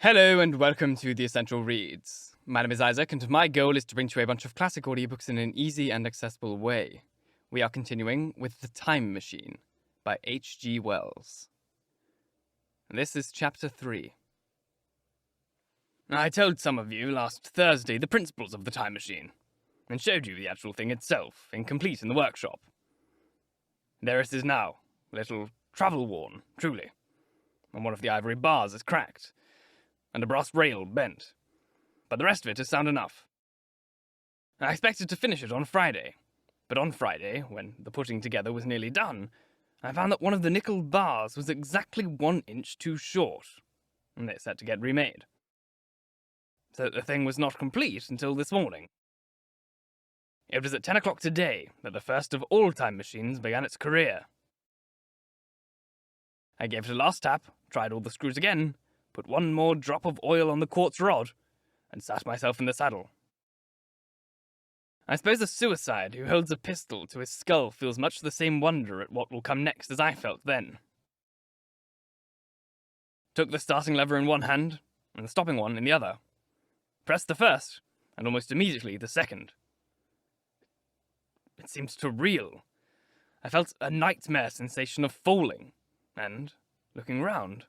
Hello and welcome to The Essential Reads. My name is Isaac and my goal is to bring to you a bunch of classic audiobooks in an easy and accessible way. We are continuing with The Time Machine by H.G. Wells. This is Chapter 3. I told some of you last Thursday the principles of the Time Machine, and showed you the actual thing itself, incomplete in the workshop. There it is now, a little travel-worn, truly, and one of the ivory bars is cracked, and a brass rail bent, but the rest of it is sound enough. I expected to finish it on Friday, but on Friday, when the putting together was nearly done, I found that one of the nickel bars was exactly 1 inch too short, and this had to get remade. So the thing was not complete until this morning. It was at 10 o'clock today that the first of all time machines began its career. I gave it a last tap, tried all the screws again, put one more drop of oil on the quartz rod, and sat myself in the saddle. I suppose a suicide who holds a pistol to his skull feels much the same wonder at what will come next as I felt then. Took the starting lever in one hand, and the stopping one in the other. Pressed the first, and almost immediately the second. It seemed to reel. I felt a nightmare sensation of falling, and, looking round,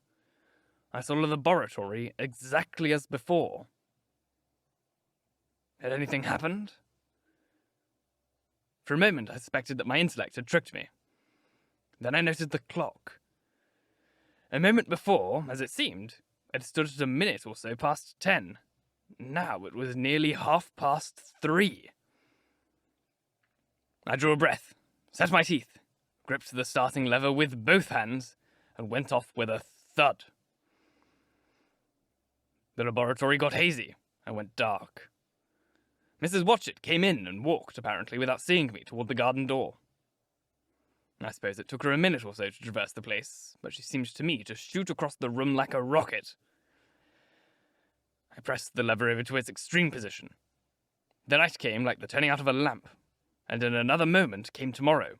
I saw the laboratory exactly as before. Had anything happened? For a moment I suspected that my intellect had tricked me. Then I noted the clock. A moment before, as it seemed, it stood at a minute or so past 10. Now it was nearly 3:30. I drew a breath, set my teeth, gripped the starting lever with both hands, and went off with a thud. The laboratory got hazy and went dark. Mrs. Watchett came in and walked, apparently without seeing me, toward the garden door. I suppose it took her a minute or so to traverse the place, but she seemed to me to shoot across the room like a rocket. I pressed the lever over to its extreme position. The night came like the turning out of a lamp, and in another moment came tomorrow.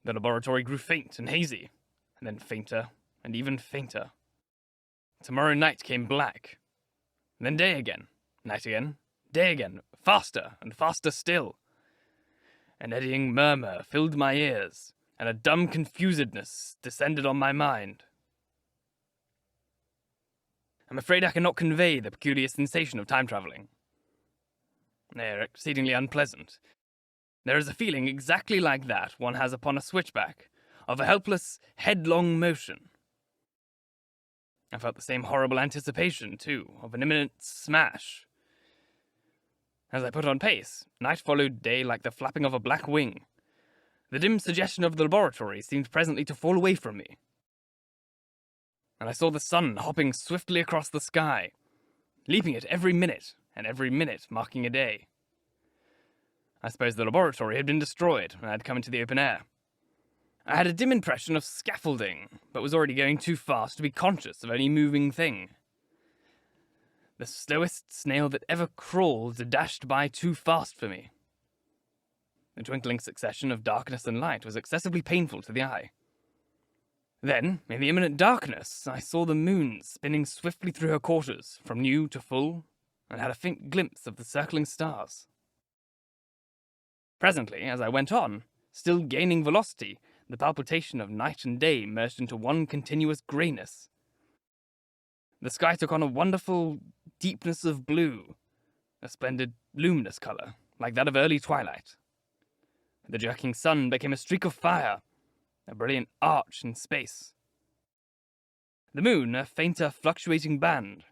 The laboratory grew faint and hazy, and then fainter and even fainter. Tomorrow night came black, then day again, night again, day again, faster and faster still. An eddying murmur filled my ears, and a dumb confusedness descended on my mind. I'm afraid I cannot convey the peculiar sensation of time travelling. They are exceedingly unpleasant. There is a feeling exactly like that one has upon a switchback, of a helpless, headlong motion. I felt the same horrible anticipation, too, of an imminent smash. As I put on pace, night followed day like the flapping of a black wing. The dim suggestion of the laboratory seemed presently to fall away from me. And I saw the sun hopping swiftly across the sky, leaping it every minute, and every minute marking a day. I suppose the laboratory had been destroyed, and I had come into the open air. I had a dim impression of scaffolding, but was already going too fast to be conscious of any moving thing. The slowest snail that ever crawled dashed by too fast for me. The twinkling succession of darkness and light was excessively painful to the eye. Then, in the imminent darkness, I saw the moon spinning swiftly through her quarters, from new to full, and had a faint glimpse of the circling stars. Presently, as I went on, still gaining velocity, the palpitation of night and day merged into one continuous greyness. The sky took on a wonderful deepness of blue, a splendid luminous colour, like that of early twilight. The jerking sun became a streak of fire, a brilliant arch in space. The moon a fainter fluctuating band,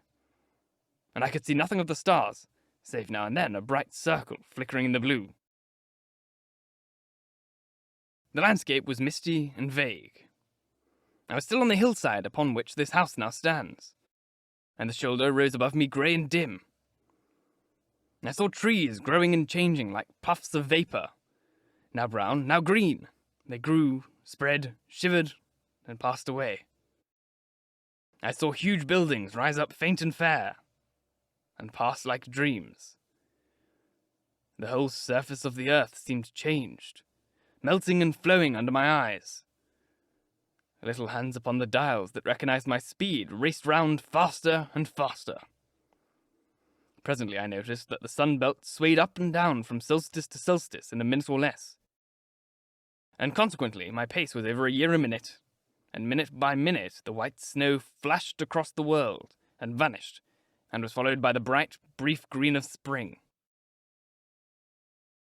and I could see nothing of the stars, save now and then a bright circle flickering in the blue. The landscape was misty and vague. I was still on the hillside upon which this house now stands, and the shoulder rose above me grey and dim. I saw trees growing and changing like puffs of vapour, now brown, now green. They grew, spread, shivered, and passed away. I saw huge buildings rise up faint and fair, and pass like dreams. The whole surface of the earth seemed changed, melting and flowing under my eyes. Little hands upon the dials that recognized my speed raced round faster and faster. Presently I noticed that the sun belt swayed up and down from solstice to solstice in a minute or less. And consequently, my pace was over a year a minute, and minute by minute the white snow flashed across the world and vanished, and was followed by the bright, brief green of spring.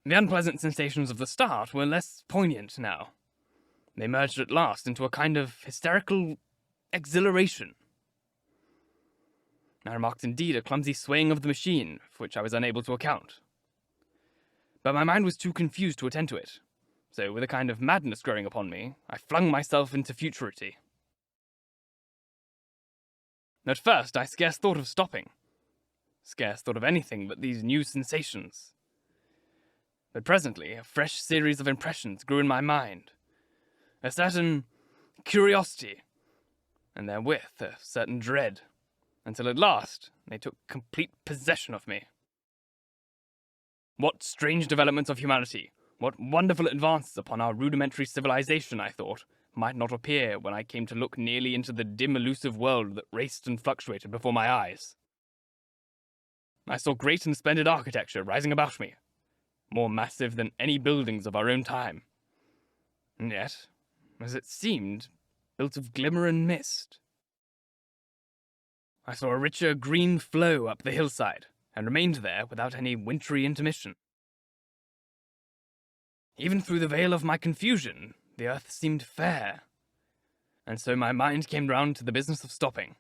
The unpleasant sensations of the start were less poignant now. They merged at last into a kind of hysterical exhilaration. I remarked indeed a clumsy swaying of the machine, for which I was unable to account. But my mind was too confused to attend to it, so with a kind of madness growing upon me, I flung myself into futurity. At first I scarce thought of stopping, scarce thought of anything but these new sensations. But presently a fresh series of impressions grew in my mind, a certain curiosity, and therewith a certain dread, until at last they took complete possession of me. What strange developments of humanity, what wonderful advances upon our rudimentary civilization, I thought, might not appear when I came to look nearly into the dim elusive world that raced and fluctuated before my eyes. I saw great and splendid architecture rising about me, more massive than any buildings of our own time, and yet, as it seemed, built of glimmer and mist. I saw a richer green flow up the hillside, and remained there without any wintry intermission. Even through the veil of my confusion, the earth seemed fair, and so my mind came round to the business of stopping.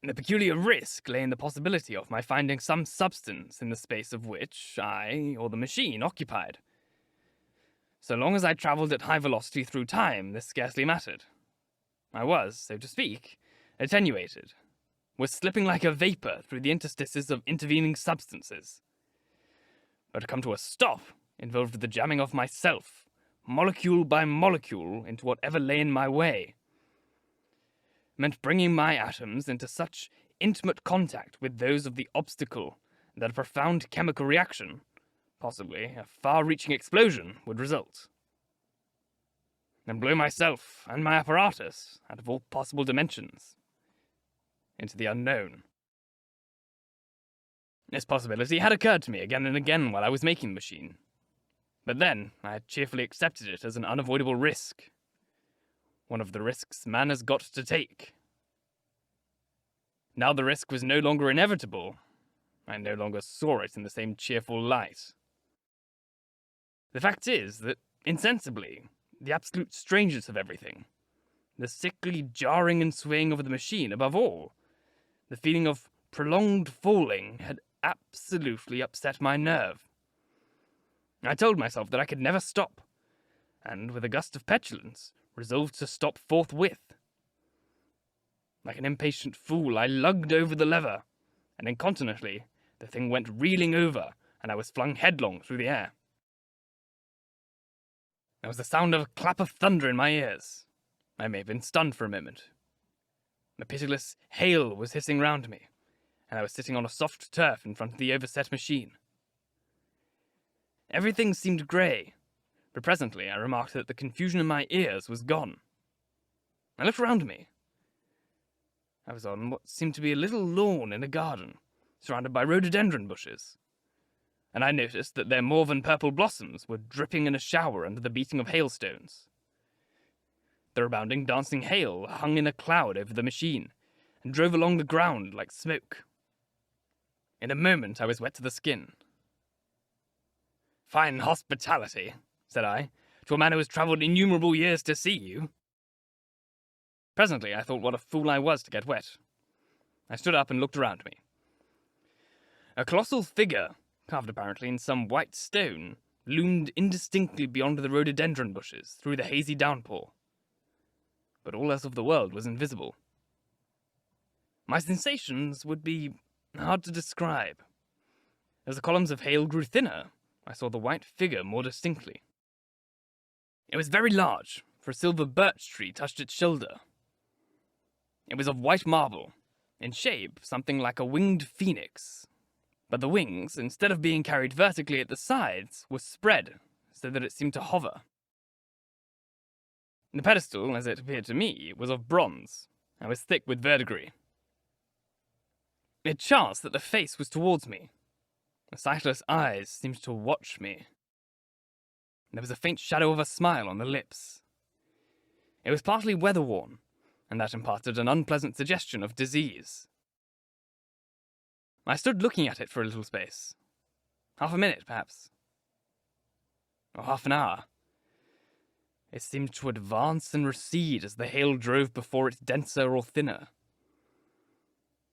The peculiar risk lay in the possibility of my finding some substance in the space of which I, or the machine, occupied. So long as I travelled at high velocity through time, this scarcely mattered. I was, so to speak, attenuated, was slipping like a vapour through the interstices of intervening substances. But to come to a stop involved the jamming of myself, molecule by molecule, into whatever lay in my way. Meant bringing my atoms into such intimate contact with those of the obstacle that a profound chemical reaction, possibly a far-reaching explosion, would result. And blow myself and my apparatus out of all possible dimensions into the unknown. This possibility had occurred to me again and again while I was making the machine, but then I had cheerfully accepted it as an unavoidable risk. One of the risks man has got to take. Now the risk was no longer inevitable. I no longer saw it in the same cheerful light. The fact is that, insensibly, the absolute strangeness of everything, the sickly jarring and swaying of the machine, above all, the feeling of prolonged falling, had absolutely upset my nerve. I told myself that I could never stop, and, with a gust of petulance, resolved to stop forthwith. Like an impatient fool, I lugged over the lever, and incontinently the thing went reeling over, and I was flung headlong through the air. There was the sound of a clap of thunder in my ears. I may have been stunned for a moment. A pitiless hail was hissing round me, and I was sitting on a soft turf in front of the overset machine. Everything seemed grey, but presently I remarked that the confusion in my ears was gone. I looked round me. I was on what seemed to be a little lawn in a garden, surrounded by rhododendron bushes, and I noticed that their mauve and purple blossoms were dripping in a shower under the beating of hailstones. The rebounding, dancing hail hung in a cloud over the machine, and drove along the ground like smoke. In a moment I was wet to the skin. "Fine hospitality," said I, "to a man who has travelled innumerable years to see you." Presently I thought what a fool I was to get wet. I stood up and looked around me. A colossal figure, carved apparently in some white stone, loomed indistinctly beyond the rhododendron bushes through the hazy downpour. But all else of the world was invisible. My sensations would be hard to describe. As the columns of hail grew thinner, I saw the white figure more distinctly. It was very large, for a silver birch tree touched its shoulder. It was of white marble, in shape something like a winged phoenix, but the wings, instead of being carried vertically at the sides, were spread so that it seemed to hover. The pedestal, as it appeared to me, was of bronze, and was thick with verdigris. It chanced that the face was towards me. The sightless eyes seemed to watch me. There was a faint shadow of a smile on the lips. It was partly weather-worn, and that imparted an unpleasant suggestion of disease. I stood looking at it for a little space. Half a minute, perhaps. Or half an hour. It seemed to advance and recede as the hail drove before it denser or thinner.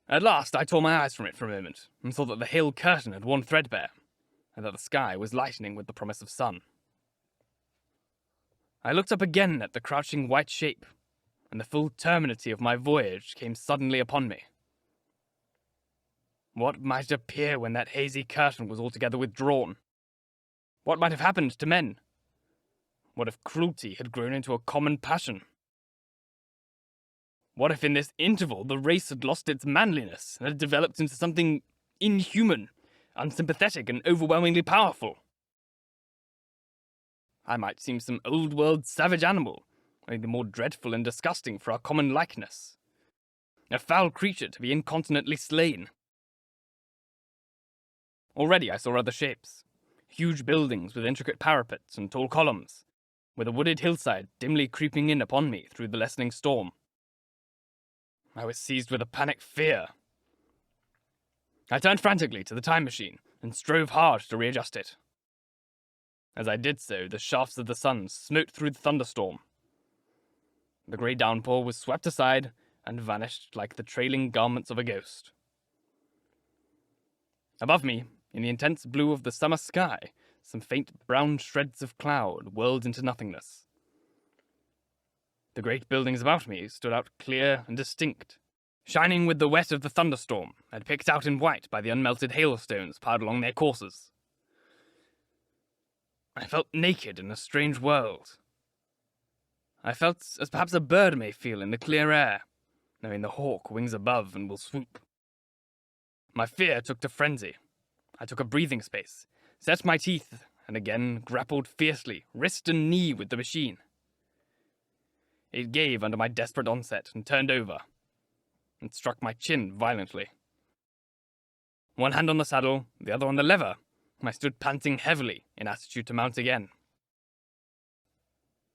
At last I tore my eyes from it for a moment, and saw that the hail curtain had worn threadbare, and that the sky was lightening with the promise of sun. I looked up again at the crouching white shape, and the full terminity of my voyage came suddenly upon me. What might appear when that hazy curtain was altogether withdrawn? What might have happened to men? What if cruelty had grown into a common passion? What if in this interval the race had lost its manliness and had developed into something inhuman, unsympathetic, and overwhelmingly powerful? I might seem some old-world savage animal, only the more dreadful and disgusting for our common likeness. A foul creature to be incontinently slain. Already I saw other shapes. Huge buildings with intricate parapets and tall columns, with a wooded hillside dimly creeping in upon me through the lessening storm. I was seized with a panic fear. I turned frantically to the time machine and strove hard to readjust it. As I did so, the shafts of the sun smote through the thunderstorm. The grey downpour was swept aside and vanished like the trailing garments of a ghost. Above me, in the intense blue of the summer sky, some faint brown shreds of cloud whirled into nothingness. The great buildings about me stood out clear and distinct, shining with the wet of the thunderstorm, and picked out in white by the unmelted hailstones piled along their courses. I felt naked in a strange world. I felt as perhaps a bird may feel in the clear air, knowing the hawk wings above and will swoop. My fear took to frenzy. I took a breathing space, set my teeth, and again grappled fiercely, wrist and knee, with the machine. It gave under my desperate onset and turned over, and struck my chin violently. One hand on the saddle, the other on the lever, I stood panting heavily, in attitude to mount again.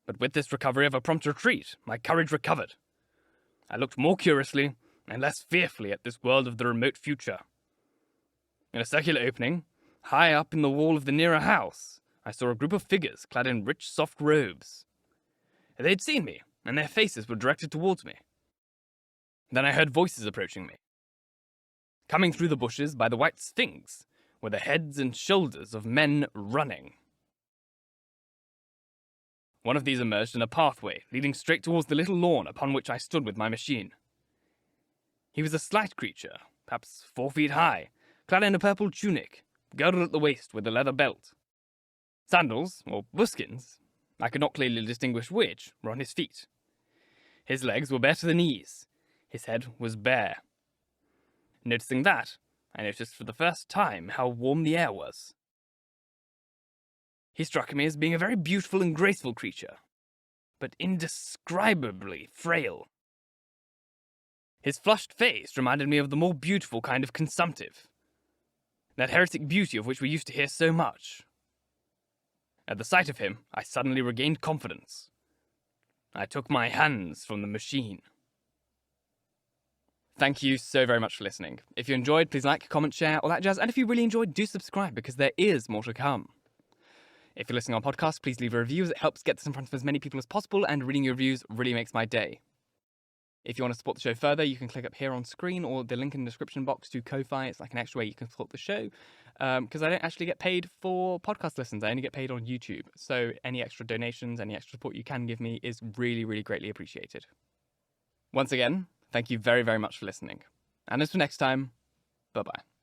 But with this recovery of a prompt retreat, my courage recovered. I looked more curiously and less fearfully at this world of the remote future. In a circular opening, high up in the wall of the nearer house, I saw a group of figures clad in rich, soft robes. They had seen me, and their faces were directed towards me. Then I heard voices approaching me. Coming through the bushes by the white sphinx were the heads and shoulders of men running. One of these emerged in a pathway leading straight towards the little lawn upon which I stood with my machine. He was a slight creature, perhaps 4 feet high, clad in a purple tunic, girdled at the waist with a leather belt. Sandals, or buskins, I could not clearly distinguish which, were on his feet. His legs were bare to the knees. His head was bare. Noticing that, I noticed for the first time how warm the air was. He struck me as being a very beautiful and graceful creature, but indescribably frail. His flushed face reminded me of the more beautiful kind of consumptive, that heretic beauty of which we used to hear so much. At the sight of him, I suddenly regained confidence. I took my hands from the machine. Thank you so very much for listening. If you enjoyed, please like, comment, share, all that jazz. And if you really enjoyed, do subscribe, because there is more to come. If you're listening on podcast, please leave a review, as it helps get this in front of as many people as possible, and reading your reviews really makes my day. If you want to support the show further, you can click up here on screen or the link in the description box to Ko-Fi. It's like an extra way you can support the show, because I don't actually get paid for podcast listens. I only get paid on YouTube. So any extra donations, any extra support you can give me is really, really greatly appreciated. Once again, thank you very, very much for listening. And as for next time, bye-bye.